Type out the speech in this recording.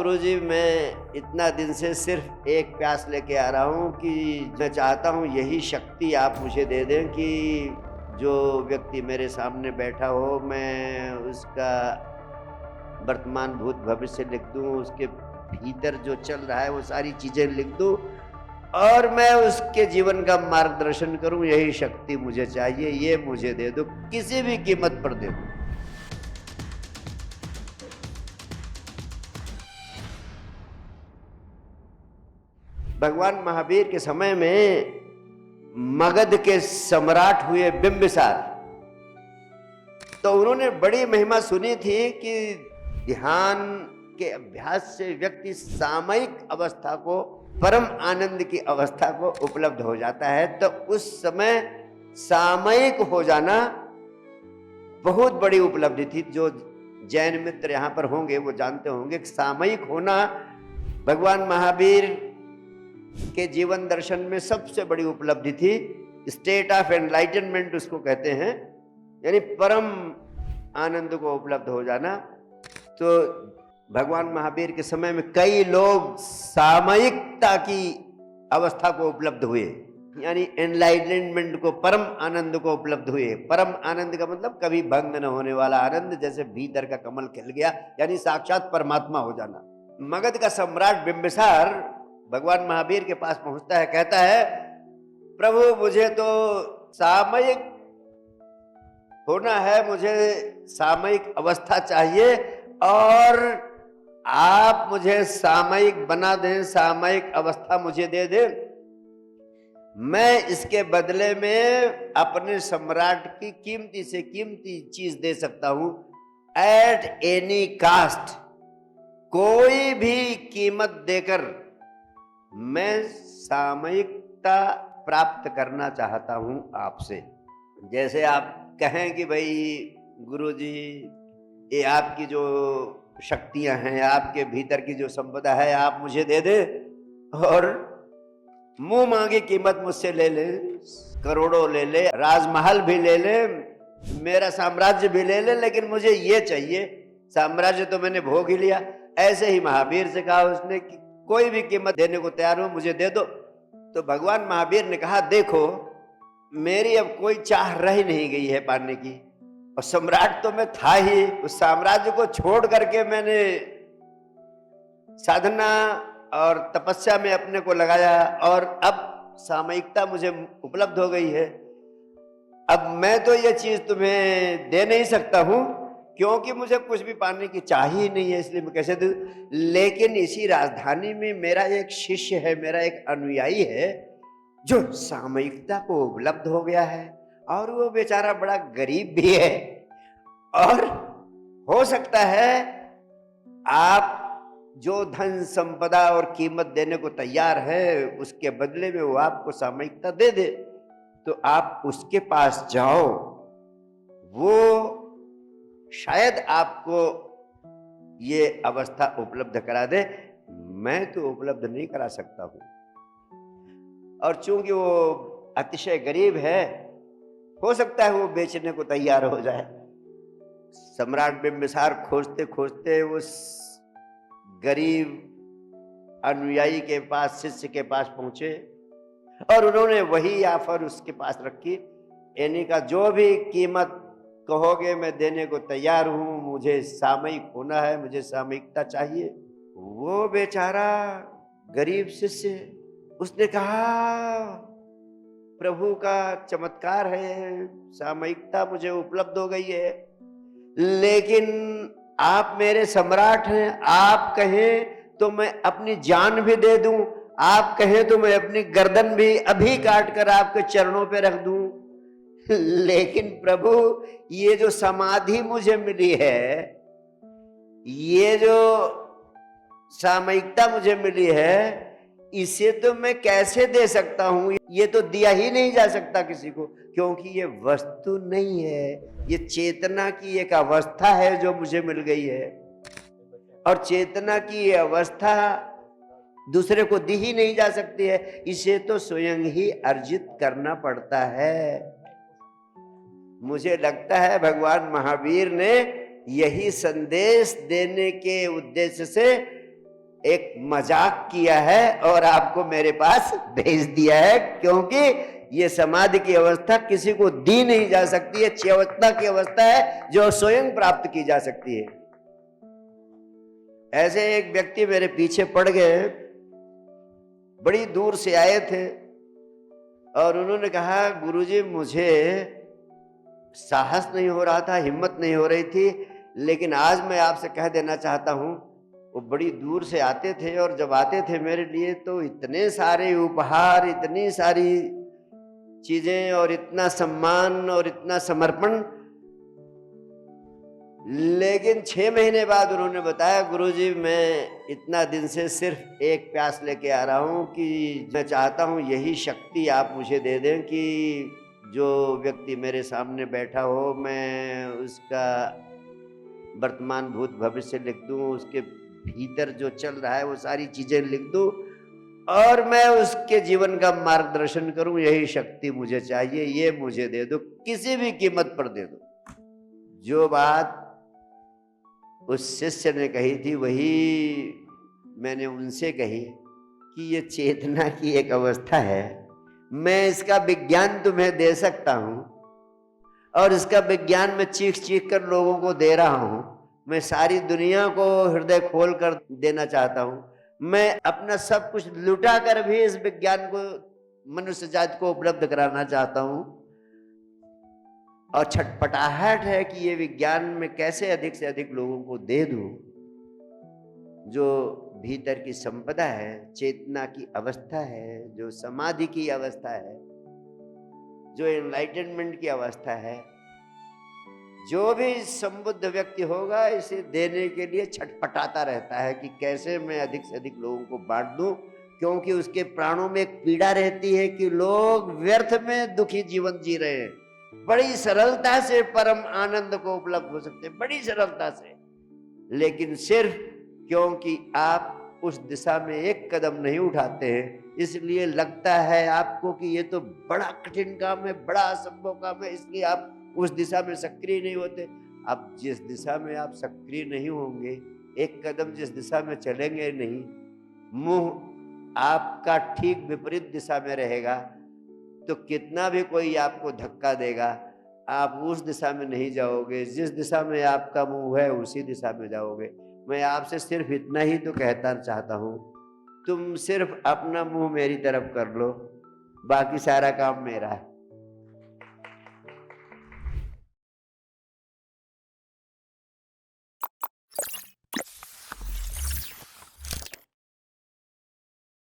गुरुजी, मैं इतना दिन से सिर्फ एक प्यास लेके आ रहा हूँ कि मैं चाहता हूँ यही शक्ति आप मुझे दे दें कि जो व्यक्ति मेरे सामने बैठा हो, मैं उसका वर्तमान भूत भविष्य लिख दूँ, उसके भीतर जो चल रहा है वो सारी चीज़ें लिख दूँ और मैं उसके जीवन का मार्गदर्शन करूँ। यही शक्ति मुझे चाहिए, ये मुझे दे दो, किसी भी कीमत पर दे दो। भगवान महावीर के समय में मगध के सम्राट हुए बिंबिसार, तो उन्होंने बड़ी महिमा सुनी थी कि ध्यान के अभ्यास से व्यक्ति सामयिक अवस्था को, परम आनंद की अवस्था को उपलब्ध हो जाता है। तो उस समय सामयिक हो जाना बहुत बड़ी उपलब्धि थी। जो जैन मित्र यहाँ पर होंगे वो जानते होंगे कि सामयिक होना भगवान महावीर के जीवन दर्शन में सबसे बड़ी उपलब्धि थी। स्टेट ऑफ एनलाइटनमेंट उसको कहते हैं, यानी परम आनंद को उपलब्ध हो जाना। तो भगवान महावीर के समय में कई लोग सामयिकता की अवस्था को उपलब्ध हुए, यानी एनलाइटनमेंट को, परम आनंद को उपलब्ध हुए। परम आनंद का मतलब कभी भंग न होने वाला आनंद, जैसे भीतर का कमल खिल गया, यानी साक्षात परमात्मा हो जाना। मगध का सम्राट बिंबिसार भगवान महावीर के पास पहुंचता है, कहता है, प्रभु मुझे तो सामयिक होना है, मुझे सामयिक अवस्था चाहिए और आप मुझे सामयिक बना दें, सामयिक अवस्था मुझे दे दें। मैं इसके बदले में अपने सम्राट की कीमती से कीमती चीज दे सकता हूं, एट एनी कास्ट, कोई भी कीमत देकर मैं सामयिकता प्राप्त करना चाहता हूं आपसे। जैसे आप कहें कि भाई गुरुजी, ये आपकी जो शक्तियां हैं, आपके भीतर की जो संपदा है, आप मुझे दे दे और मुंह मांगी कीमत मुझसे ले ले, करोड़ों ले ले, राजमहल भी ले ले, मेरा साम्राज्य भी ले ले, लेकिन मुझे ये चाहिए। साम्राज्य तो मैंने भोग ही लिया। ऐसे ही महावीर से कहा उसने कि कोई भी कीमत देने को तैयार हूं, मुझे दे दो। तो भगवान महावीर ने कहा, देखो मेरी अब कोई चाह रह नहीं गई है पाने की, और सम्राट तो मैं था ही। उस साम्राज्य को छोड़ करके मैंने साधना और तपस्या में अपने को लगाया और अब सामयिकता मुझे उपलब्ध हो गई है। अब मैं तो ये चीज तुम्हें दे नहीं सकता हूं, क्योंकि मुझे कुछ भी पाने की चाह ही नहीं है, इसलिए मैं कैसे दूं। लेकिन इसी राजधानी में मेरा एक शिष्य है, मेरा एक अनुयायी है जो सामयिकता को उपलब्ध हो गया है, और वो बेचारा बड़ा गरीब भी है, और हो सकता है आप जो धन संपदा और कीमत देने को तैयार है, उसके बदले में वो आपको सामयिकता दे दे। तो आप उसके पास जाओ, वो शायद आपको ये अवस्था उपलब्ध करा दे, मैं तो उपलब्ध नहीं करा सकता हूं। और चूंकि वो अतिशय गरीब है, हो सकता है वो बेचने को तैयार हो जाए। सम्राट बिंबिसार खोजते खोजते उस गरीब अनुयायी के पास, शिष्य के पास पहुंचे और उन्होंने वही ऑफर उसके पास रखी, यानी का जो भी कीमत कहोगे मैं देने को तैयार हूं, मुझे सामयिक होना है, मुझे सामयिकता चाहिए। वो बेचारा गरीब शिष्य, उसने कहा, प्रभु का चमत्कार है, सामयिकता मुझे उपलब्ध हो गई है, लेकिन आप मेरे सम्राट हैं, आप कहें तो मैं अपनी जान भी दे दूं, आप कहें तो मैं अपनी गर्दन भी अभी काट कर आपके चरणों पे रख दूं। लेकिन प्रभु, ये जो समाधि मुझे मिली है, ये जो सामयिकता मुझे मिली है, इसे तो मैं कैसे दे सकता हूं? ये तो दिया ही नहीं जा सकता किसी को, क्योंकि ये वस्तु नहीं है, ये चेतना की एक अवस्था है जो मुझे मिल गई है, और चेतना की ये अवस्था दूसरे को दी ही नहीं जा सकती है, इसे तो स्वयं ही अर्जित करना पड़ता है। मुझे लगता है भगवान महावीर ने यही संदेश देने के उद्देश्य से एक मजाक किया है और आपको मेरे पास भेज दिया है, क्योंकि ये समाधि की अवस्था किसी को दी नहीं जा सकती है, चेवत्ता की अवस्था है जो स्वयं प्राप्त की जा सकती है। ऐसे एक व्यक्ति मेरे पीछे पड़ गए, बड़ी दूर से आए थे और उन्होंने कहा, गुरुजी मुझे साहस नहीं हो रहा था, हिम्मत नहीं हो रही थी, लेकिन आज मैं आपसे कह देना चाहता हूं। वो बड़ी दूर से आते थे और जब आते थे मेरे लिए तो इतने सारे उपहार, इतनी सारी चीजें और इतना सम्मान और इतना समर्पण। लेकिन 6 महीने बाद उन्होंने बताया, गुरुजी मैं इतना दिन से सिर्फ एक प्यास लेके आ रहा हूं कि मैं चाहता हूं यही शक्ति आप मुझे दे दें कि जो व्यक्ति मेरे सामने बैठा हो मैं उसका वर्तमान भूत भविष्य लिख दूं, उसके भीतर जो चल रहा है वो सारी चीजें लिख दूं और मैं उसके जीवन का मार्गदर्शन करूं। यही शक्ति मुझे चाहिए, ये मुझे दे दो, किसी भी कीमत पर दे दो। जो बात उस शिष्य ने कही थी वही मैंने उनसे कही कि ये चेतना की एक अवस्था है, मैं इसका विज्ञान तुम्हें दे सकता हूं और इसका विज्ञान मैं चीख चीख कर लोगों को दे रहा हूं। मैं सारी दुनिया को हृदय खोल कर देना चाहता हूं। मैं अपना सब कुछ लुटा कर भी इस विज्ञान को मनुष्य जाति को उपलब्ध कराना चाहता हूं। और छटपटाहट है कि ये विज्ञान में कैसे अधिक से अधिक लोगों को दे दूं। जो भीतर की संपदा है, चेतना की अवस्था है, जो समाधि की अवस्था है, जो एनलाइटनमेंट की अवस्था है, जो भी संबुद्ध व्यक्ति होगा इसे देने के लिए छटपटाता रहता है कि कैसे मैं अधिक से अधिक लोगों को बांट दूं, क्योंकि उसके प्राणों में एक पीड़ा रहती है कि लोग व्यर्थ में दुखी जीवन जी रहे हैं। बड़ी सरलता से परम आनंद को उपलब्ध हो सकते हैं, बड़ी सरलता से, लेकिन सिर्फ क्योंकि आप उस दिशा में एक कदम नहीं उठाते हैं, इसलिए लगता है आपको कि ये तो बड़ा कठिन काम है, बड़ा असंभव काम है, इसलिए आप उस दिशा में सक्रिय नहीं होते। अब जिस दिशा में आप सक्रिय नहीं होंगे, एक कदम जिस दिशा में चलेंगे नहीं, मुंह आपका ठीक विपरीत दिशा में रहेगा, तो कितना भी कोई आपको धक्का देगा, आप उस दिशा में नहीं जाओगे। जिस दिशा में आपका मुंह है उसी दिशा में जाओगे। मैं आपसे सिर्फ इतना ही तो कहना चाहता हूं, तुम सिर्फ अपना मुंह मेरी तरफ कर लो, बाकी सारा काम मेरा है।